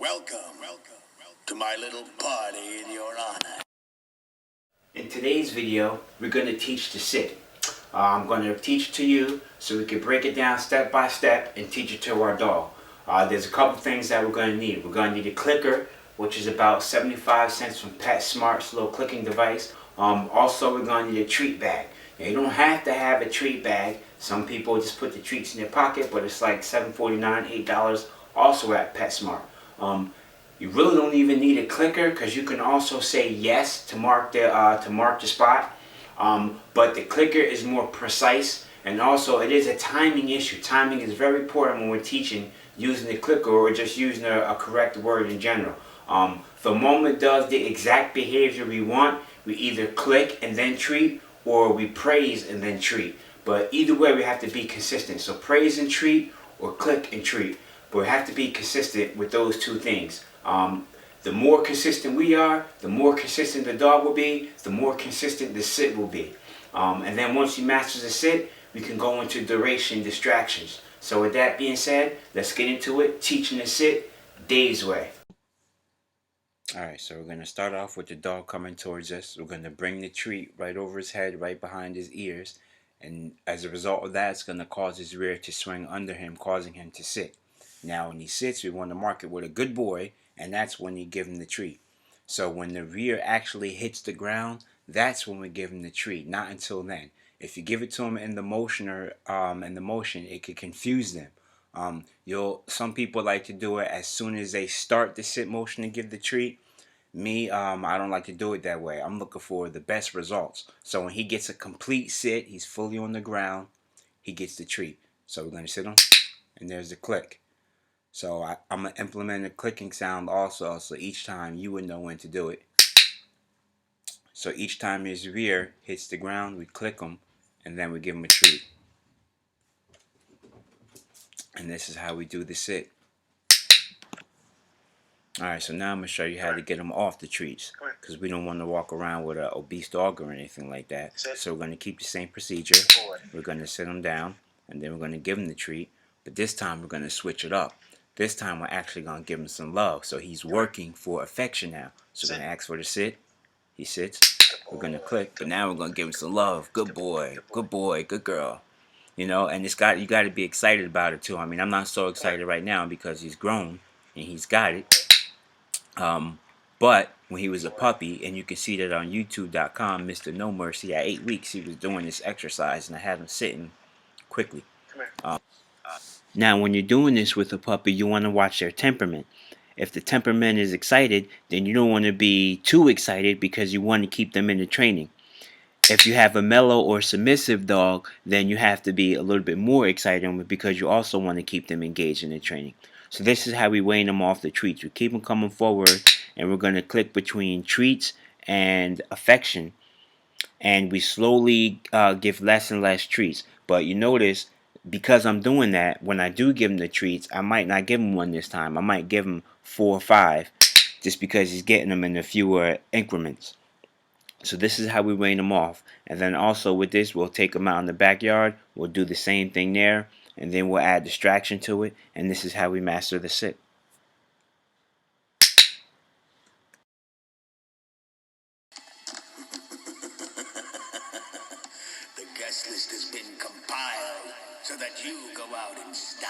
Welcome to my little party in your honor. In today's video, we're going to teach to sit. I'm going to teach to you so we can break it down step by step and teach it to our dog. There's a couple things that we're going to need. We're going to need a clicker, which is about 75 cents from PetSmart's little clicking device. Also, we're going to need a treat bag. Now, you don't have to have a treat bag. Some people just put the treats in their pocket, but it's like $7.49, $8 also at PetSmart. You really don't even need a clicker because you can also say yes to mark the spot. But the clicker is more precise, and also it is a timing issue. Timing is very important when we're teaching using the clicker or just using a correct word in general. If the moment does the exact behavior we want, we either click and then treat, or we praise and then treat. But either way, we have to be consistent. So praise and treat, or click and treat. But we have to be consistent with those two things. The more consistent we are, the more consistent the dog will be, the more consistent the sit will be. And then once you master the sit, we can go into duration distractions. So with that being said, let's get into it. Teaching the sit, Dave's way. Alright, so we're going to start off with the dog coming towards us. We're going to bring the treat right over his head, right behind his ears. And as a result of that, it's going to cause his rear to swing under him, causing him to sit. Now when he sits, we want to mark it with a good boy, and that's when you give him the treat. So when the rear actually hits the ground, that's when we give him the treat, not until then. If you give it to him in the motion, it could confuse them. Some people like to do it as soon as they start the sit motion and give the treat. Me, I don't like to do it that way. I'm looking for the best results. So when he gets a complete sit, he's fully on the ground, he gets the treat. So we're going to sit him, and there's the click. So I'm going to implement a clicking sound also, so each time you would know when to do it. So each time his rear hits the ground, we click him, and then we give him a treat. And this is how we do the sit. Alright, so now I'm going to show you how to get him off the treats, because we don't want to walk around with an obese dog or anything like that. So we're going to keep the same procedure. We're going to sit him down, and then we're going to give him the treat. But this time we're going to switch it up. This time we're actually going to give him some love. So he's working for affection now. So we're going to ask for the sit. He sits. We're going to click. But now we're going to give him some love. Good boy. Good boy. Good girl. You know, and you got to be excited about it too. I mean, I'm not so excited right now because he's grown and he's got it. But when he was a puppy, and you can see that on YouTube.com, Mr. No Mercy, at 8 weeks, he was doing this exercise, and I had him sitting quickly. Now, when you're doing this with a puppy, you want to watch their temperament. If the temperament is excited, then you don't want to be too excited because you want to keep them in the training. If you have a mellow or submissive dog, then you have to be a little bit more excited because you also want to keep them engaged in the training. So this is how we wean them off the treats. We keep them coming forward, and we're going to click between treats and affection. And we slowly give less and less treats. But you notice, because I'm doing that, when I do give him the treats, I might not give him one this time. I might give him 4 or 5, just because he's getting them in the fewer increments. So this is how we wean them off. And then also with this, we'll take them out in the backyard. We'll do the same thing there. And then we'll add distraction to it. And this is how we master the sit. The guest list has been compiled so that you go out in style.